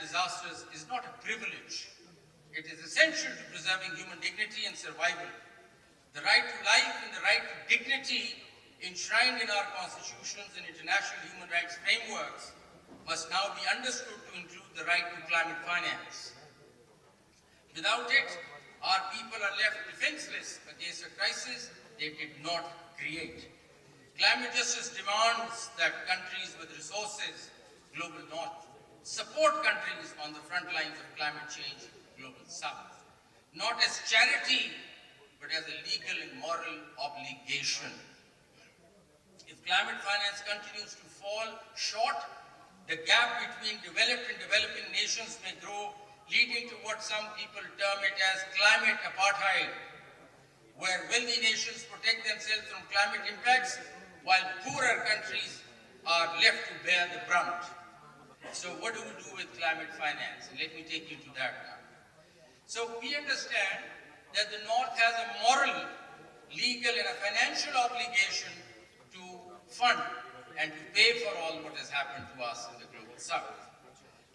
disasters is not a privilege. It is essential to preserving human dignity and survival. The right to life and the right to dignity enshrined in our constitutions and international human rights frameworks must now be understood to include the right to climate finance. Without it, our people are left defenseless against a crisis they did not create. Climate justice demands that countries with resources, global north, support countries on the front lines of climate change, global south, not as charity, but as a legal and moral obligation. If climate finance continues to fall short, the gap between developed and developing nations may grow, leading to what some people term it as climate apartheid, where wealthy nations protect themselves from climate impacts, while poorer countries are left to bear the brunt. So what do we do with climate finance? And let me take you to that now. So we understand that the North has a moral, legal, and a financial obligation to fund and to pay for all what has happened to us in the global South.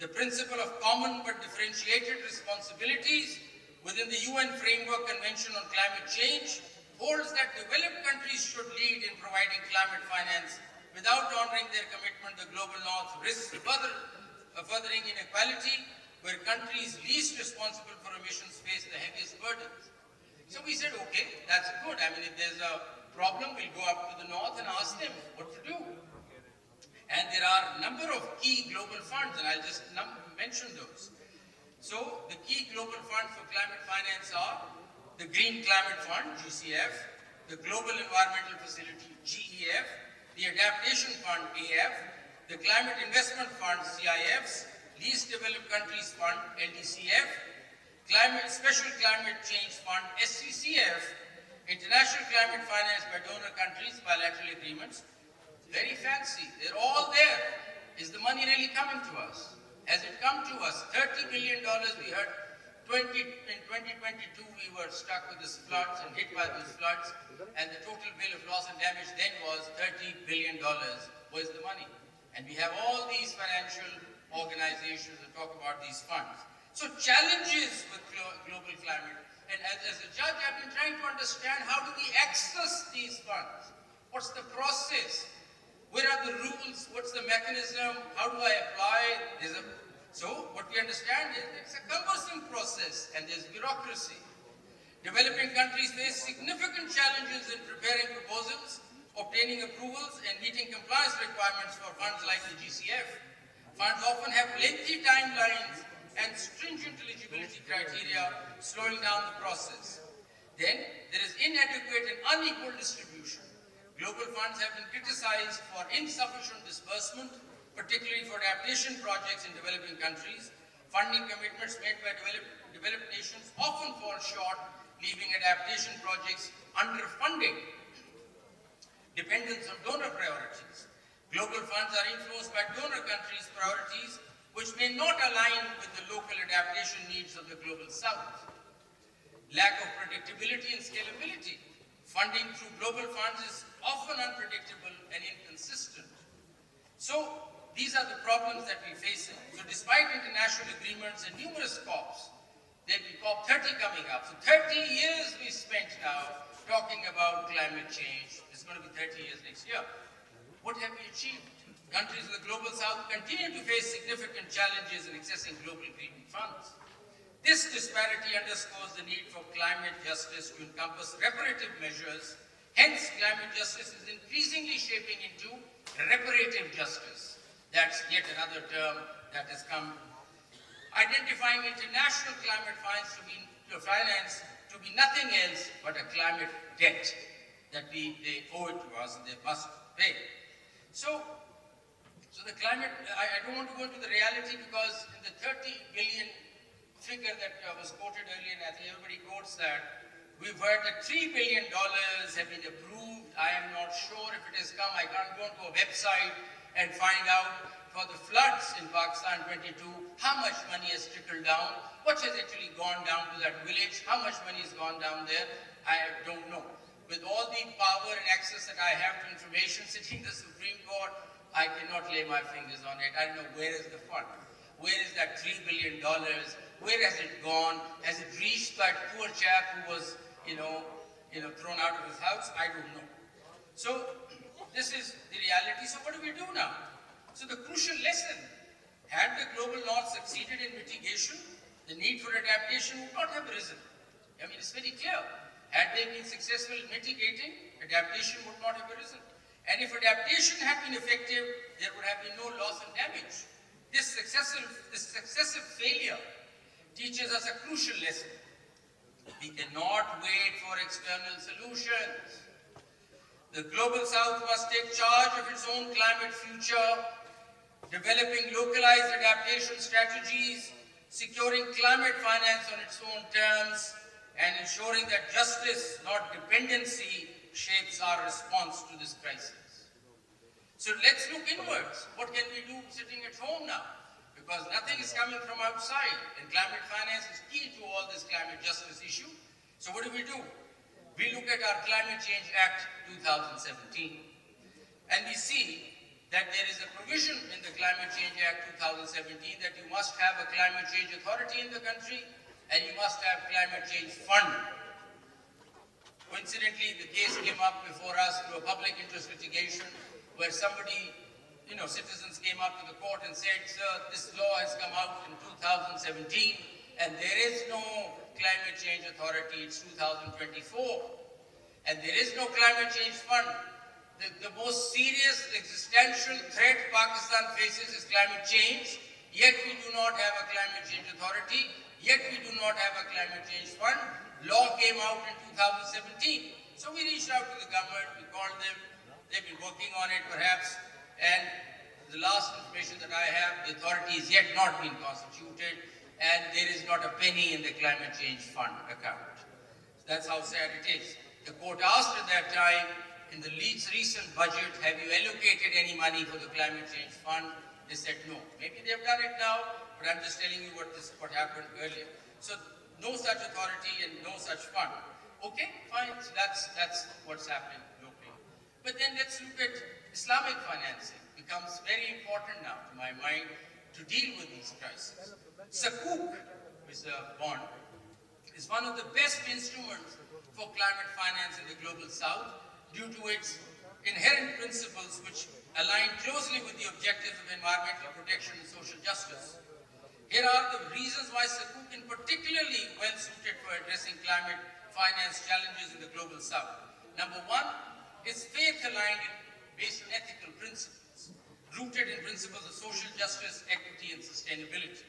The principle of common but differentiated responsibilities within the UN Framework Convention on Climate Change holds that developed countries should lead in providing climate finance. Without honoring their commitment, the global North risks furthering inequality, where countries least responsible for emissions face the heaviest burdens. So we said, okay, that's good. I mean, if there's a problem, we'll go up to the North and ask them what to do. And there are a number of key global funds, and I'll just mention those. So the key global funds for climate finance are the Green Climate Fund, GCF, the Global Environmental Facility, GEF, the Adaptation Fund, AF, the Climate Investment Fund, CIFs, Least Developed Countries Fund, LDCF, Special Climate Change Fund, SCCF, International Climate Finance by donor countries, bilateral agreements. Very fancy. They're all there. Is the money really coming to us? Has it come to us? $30 billion, we heard. In 2022, we were stuck with these floods and hit by those floods, and the total bill of loss and damage then was $30 billion. Where's the money? And we have all these financial organizations that talk about these funds. So challenges with global climate. And as a judge, I've been trying to understand how do we access these funds? What's the process? Where are the rules? What's the mechanism? How do I apply? So what we understand is it's a cumbersome process and there's bureaucracy. Developing countries face significant challenges in preparing proposals, obtaining approvals, and meeting compliance requirements for funds like the GCF. Funds often have lengthy timelines and stringent eligibility criteria, slowing down the process. Then, there is inadequate and unequal distribution. Global funds have been criticized for insufficient disbursement, particularly for adaptation projects in developing countries. Funding commitments made by developed nations often fall short, leaving adaptation projects underfunded. Dependence on donor priorities. Global funds are influenced by donor countries' priorities, which may not align with the local adaptation needs of the global South. Lack of predictability and scalability. Funding through global funds is often unpredictable and inconsistent. So, these are the problems that we face. So, despite international agreements and numerous COPs, there'll be COP 30 coming up. So, 30 years we spent now talking about climate change. It's going to be 30 years next year. What have we achieved? Countries of the global South continue to face significant challenges in accessing global green funds. This disparity underscores the need for climate justice to encompass reparative measures. Hence, climate justice is increasingly shaping into reparative justice. That's yet another term that has come. Identifying international climate finance to be nothing else but a climate debt that they owe it to us and they must pay. So the climate, I don't want to go into the reality because in the 30 billion figure that was quoted earlier, and I think everybody quotes that, we've heard that $3 billion have been approved. I am not sure if it has come. I can't go onto a website and find out for the floods in Pakistan 22, how much money has trickled down, what has actually gone down to that village, how much money has gone down there, I don't know. With all the power and access that I have to information sitting in the Supreme Court, I cannot lay my fingers on it. I don't know where is the fund. Where is that $3 billion? Where has it gone? Has it reached that poor chap who was, thrown out of his house? I don't know. So this is the reality. So what do we do now? So the crucial lesson, had the global north succeeded in mitigation, the need for adaptation would not have arisen. I mean, it's very clear. Had they been successful in mitigating, adaptation would not have arisen. And if adaptation had been effective, there would have been no loss and damage. This successive failure teaches us a crucial lesson. We cannot wait for external solutions. The global south must take charge of its own climate future, developing localized adaptation strategies, securing climate finance on its own terms, and ensuring that justice, not dependency, shapes our response to this crisis. So let's look inwards. What can we do sitting at home now? Because nothing is coming from outside, and climate finance is key to all this climate justice issue. So what do? We look at our Climate Change Act 2017, and we see that there is a provision in the Climate Change Act 2017 that you must have a climate change authority in the country, and you must have climate change fund. Coincidentally, the case came up before us through a public interest litigation where somebody, citizens came up to the court and said, sir, this law has come out in 2017 and there is no climate change authority, it's 2024. And there is no climate change fund. The most serious existential threat Pakistan faces is climate change, yet we do not have a climate change authority, yet we do not have a climate change fund. Law came out in 2017. So we reached out to the government, we called them, they've been working on it perhaps, and the last information that I have, the authority is yet not been constituted, and there is not a penny in the climate change fund account. So that's how sad it is. The court asked at that time, in the recent budget, have you allocated any money for the climate change fund? They said no. Maybe they've done it now, but I'm just telling you what happened earlier. So no such authority and no such fund. Okay, fine. So that's what's happening locally. But then let's look at Islamic financing. It becomes very important now, to my mind, to deal with these crises. Sukuk, Mr. Bond, is one of the best instruments for climate finance in the global south due to its inherent principles which align closely with the objectives of environmental protection and social justice. Here are the reasons why Sukuk is particularly well suited for addressing climate finance challenges in the global south. Number one, it's faith-aligned based on ethical principles, rooted in principles of social justice, equity, and sustainability.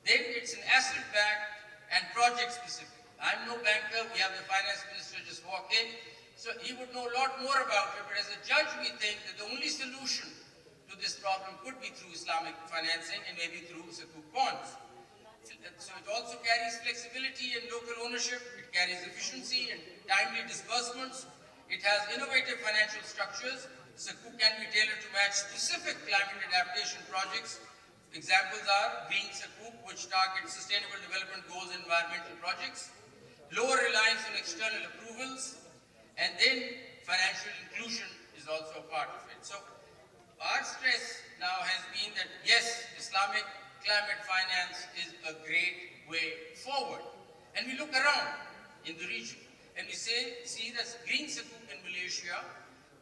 Then it's an asset-backed and project-specific. I'm no banker, we have the finance minister just walk in, so he would know a lot more about it, but as a judge we think that the only solution to this problem could be through Islamic financing and maybe through Sukuk bonds. So it also carries flexibility and local ownership, it carries efficiency and timely disbursements, it has innovative financial structures. Sukuk can be tailored to match specific climate adaptation projects. Examples are Green Sukuk, which targets sustainable development goals and environmental projects, lower reliance on external approvals, and then financial inclusion is also a part of it. So our stress now has been that yes, Islamic climate finance is a great way forward. And we look around in the region and we see that Green Sukuk in Malaysia,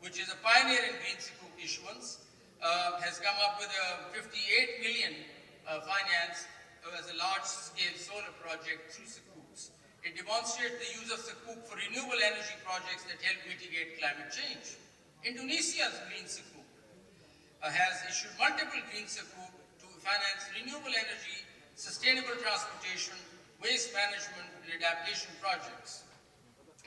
which is a pioneer in Green Sukuk issuance, has come up with a 58 million finance as a large-scale solar project through Sukuks. It demonstrates the use of Sukuk for renewable energy projects that help mitigate climate change. Indonesia's Green Sukuk has issued multiple Green Sukuk to finance renewable energy, sustainable transportation, waste management, and adaptation projects.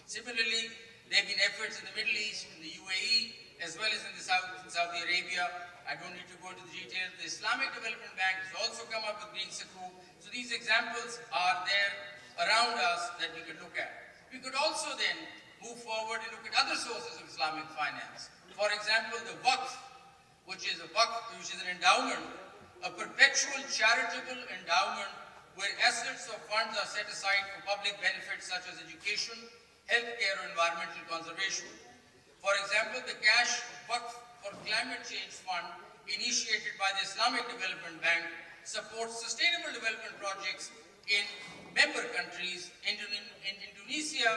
Similarly, there have been efforts in the Middle East, in the UAE, as well as in the Saudi Arabia. I don't need to go into the details. The Islamic Development Bank has also come up with Green Sukuk. So these examples are there around us that we could look at. We could also then move forward and look at other sources of Islamic finance. For example, the Waqf, which is an endowment, a perpetual charitable endowment where assets or funds are set aside for public benefits such as education, healthcare, or environmental conservation. For example, the Cash Waqf for Climate Change Fund, initiated by the Islamic Development Bank, supports sustainable development projects in member countries. In Indonesia,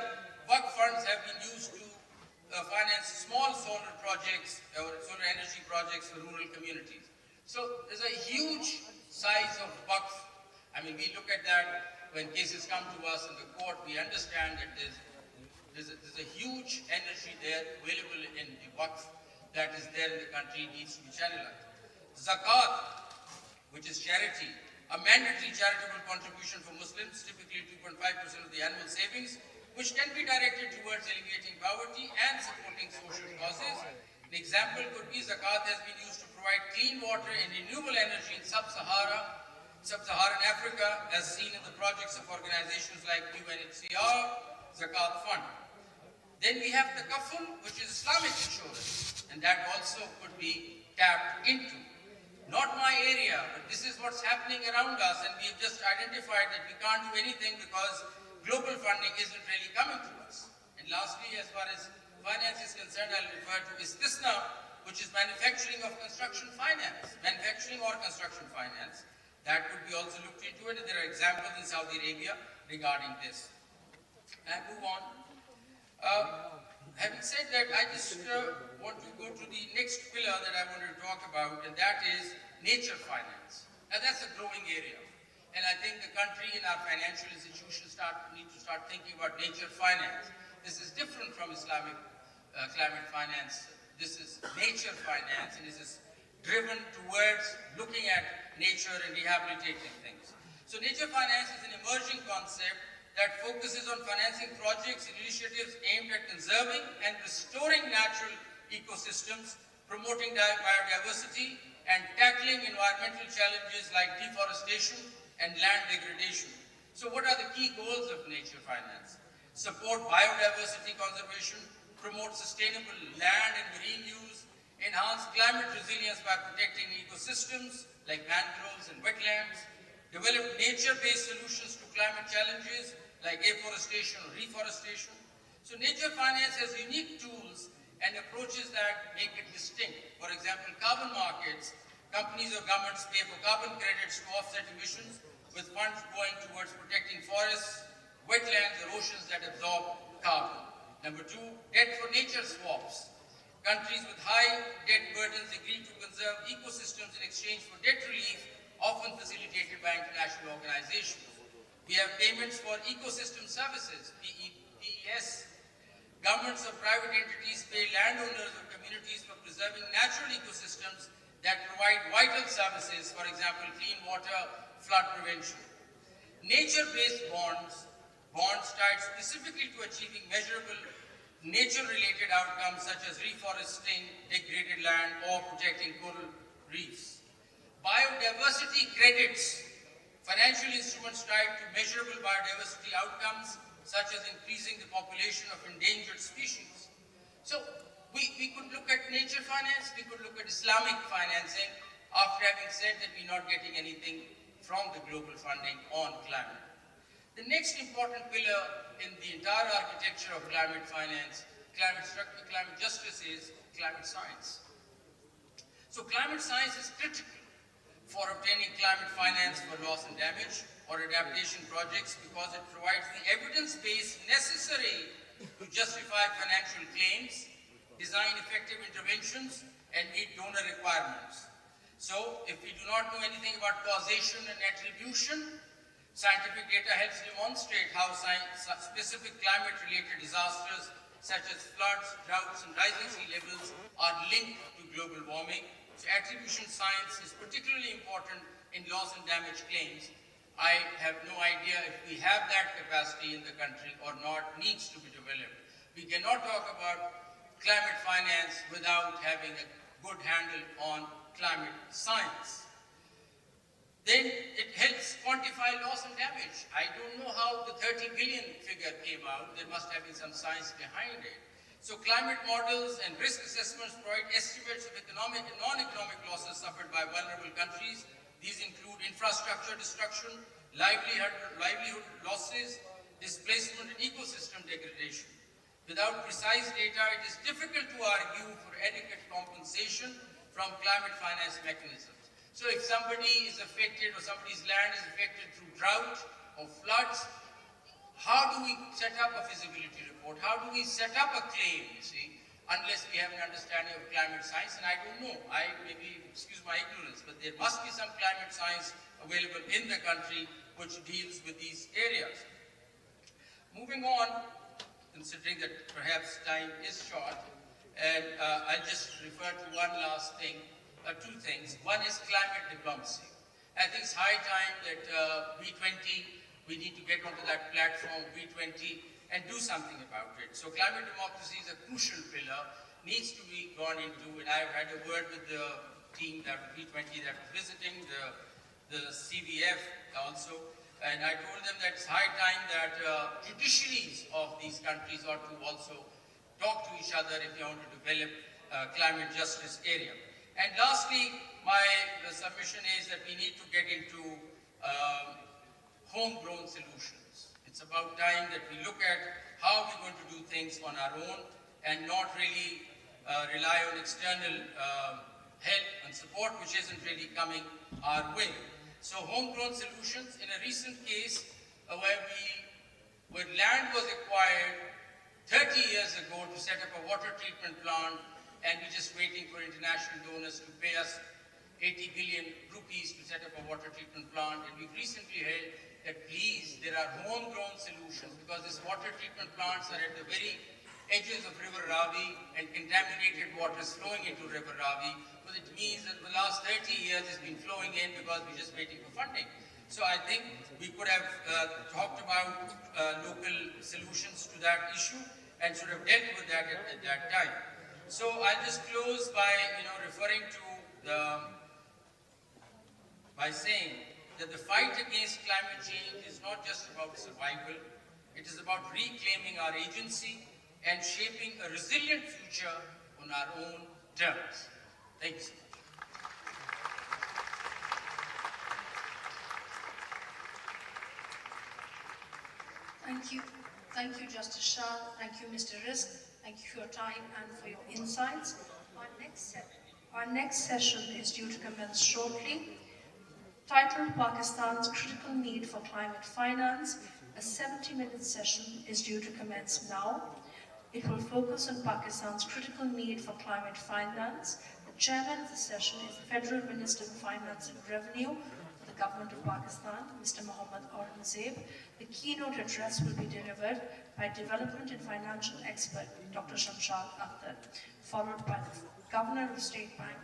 work funds have been used to finance small solar projects or solar energy projects for rural communities. So there's a huge size of Waqf. I mean, we look at that when cases come to us in the court, we understand that there's a huge energy there available in the Waqf that is there in the country, needs to be channelized. Zakat, which is charity, a mandatory charitable contribution for Muslims, typically 2.5% of the annual savings, which can be directed towards alleviating poverty and supporting social causes. An example could be zakat has been used to provide clean water and renewable energy in sub-Saharan Africa, as seen in the projects of organizations like UNHCR, Zakat Fund. Then we have Takaful, which is Islamic insurance, and that also could be tapped into. Not my area, but this is what's happening around us, and we've just identified that we can't do anything because global funding isn't really coming to us. And lastly, as far as finance is concerned, I'll refer to Istisna, which is manufacturing or construction finance. That could be also looked into, and there are examples in Saudi Arabia regarding this. And move on. Having said that, I just want to go to the next pillar that I wanted to talk about, and that is nature finance. And that's a growing area. And I think the country and our financial institutions need to start thinking about nature finance. This is different from Islamic climate finance. This is nature finance, and this is driven towards looking at nature and rehabilitating things. So nature finance is an emerging concept that focuses on financing projects and initiatives aimed at conserving and restoring natural ecosystems, promoting biodiversity, and tackling environmental challenges like deforestation and land degradation. So what are the key goals of nature finance? Support biodiversity conservation, promote sustainable land and marine use, enhance climate resilience by protecting ecosystems like mangroves and wetlands, develop nature-based solutions to climate challenges like afforestation or reforestation. So nature finance has unique tools and approaches that make it distinct. For example, carbon markets, companies or governments pay for carbon credits to offset emissions, with funds going towards protecting forests, wetlands, or oceans that absorb carbon. Number two, debt for nature swaps. Countries with high debt burdens agree to conserve ecosystems in exchange for debt relief, often facilitated by international organizations. We have payments for ecosystem services, PES. Governments or private entities pay landowners or communities for preserving natural ecosystems that provide vital services, for example, clean water, flood prevention. Nature-based bonds tied specifically to achieving measurable nature-related outcomes such as reforesting degraded land or protecting coral reefs. Biodiversity credits, financial instruments tied to measurable biodiversity outcomes such as increasing the population of endangered species. So we could look at nature finance, we could look at Islamic financing after having said that we're not getting anything from the global funding on climate. The next important pillar in the entire architecture of climate finance, climate justice is climate science. So climate science is critical for obtaining climate finance for loss and damage or adaptation projects because it provides the evidence base necessary to justify financial claims, design effective interventions, and meet donor requirements. So if we do not know anything about causation and attribution, scientific data helps demonstrate how specific climate-related disasters such as floods, droughts, and rising sea levels are linked to global warming. So attribution science is particularly important in loss and damage claims. I have no idea if we have that capacity in the country or not, needs to be developed. We cannot talk about climate finance without having a good handle on climate science. Then it helps quantify loss and damage. I don't know how the 30 billion figure came out. There must have been some science behind it. So climate models and risk assessments provide estimates of economic and non-economic losses suffered by vulnerable countries. These include infrastructure destruction, livelihood losses, displacement, and ecosystem degradation. Without precise data, it is difficult to argue for adequate compensation from climate finance mechanisms. So if somebody is affected or somebody's land is affected through drought or floods, how do we set up a feasibility report? How do we set up a claim, you see, unless we have an understanding of climate science? And I don't know, maybe excuse my ignorance, but there must be some climate science available in the country which deals with these areas. Moving on, considering that perhaps time is short, and I'll just refer to one last thing, two things. One is climate diplomacy. I think it's high time that B20, we need to get onto that platform, B20, and do something about it. So climate democracy is a crucial pillar, needs to be gone into, and I've had a word with the team that B20 that was visiting, the CVF also, and I told them that it's high time that judiciaries of these countries ought to also talk to each other if they want to develop climate justice area. And lastly, my submission is that we need to get into homegrown solutions. It's about time that we look at how we're going to do things on our own and not really rely on external help and support which isn't really coming our way. So homegrown solutions, in a recent case where land was acquired 30 years ago to set up a water treatment plant, and we're just waiting for international donors to pay us 80 billion rupees to set up a water treatment plant. And we've recently held that please, there are homegrown solutions, because these water treatment plants are at the very edges of River Ravi, and contaminated water is flowing into River Ravi, but it means that for the last 30 years it's been flowing in because we're just waiting for funding. So I think we could have talked about local solutions to that issue and should have dealt with that at that time. So I'll just close by referring to by saying that the fight against climate change is not just about survival, it is about reclaiming our agency and shaping a resilient future on our own terms. Thank you so much. Thank you. Thank you, Justice Shah. Thank you, Mr. Rizk. Thank you for your time and for your insights. Our next session is due to commence shortly. Titled Pakistan's Critical Need for Climate Finance, a 70-minute session is due to commence now. It will focus on Pakistan's critical need for climate finance. The chairman of the session is the Federal Minister for Finance and Revenue of the Government of Pakistan, Mr. Mohammad Aurangzeb. The keynote address will be delivered by development and financial expert Dr. Shamshad Akhtar, followed by the Governor of State Bank,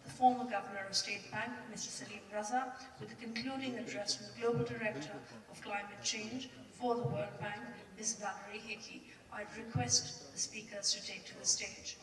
the former Governor of State Bank, Mr. Salim Raza, with the concluding address from the Global Director of Climate Change for the World Bank, Ms. Valerie Hickey. I'd request the speakers to take to the stage.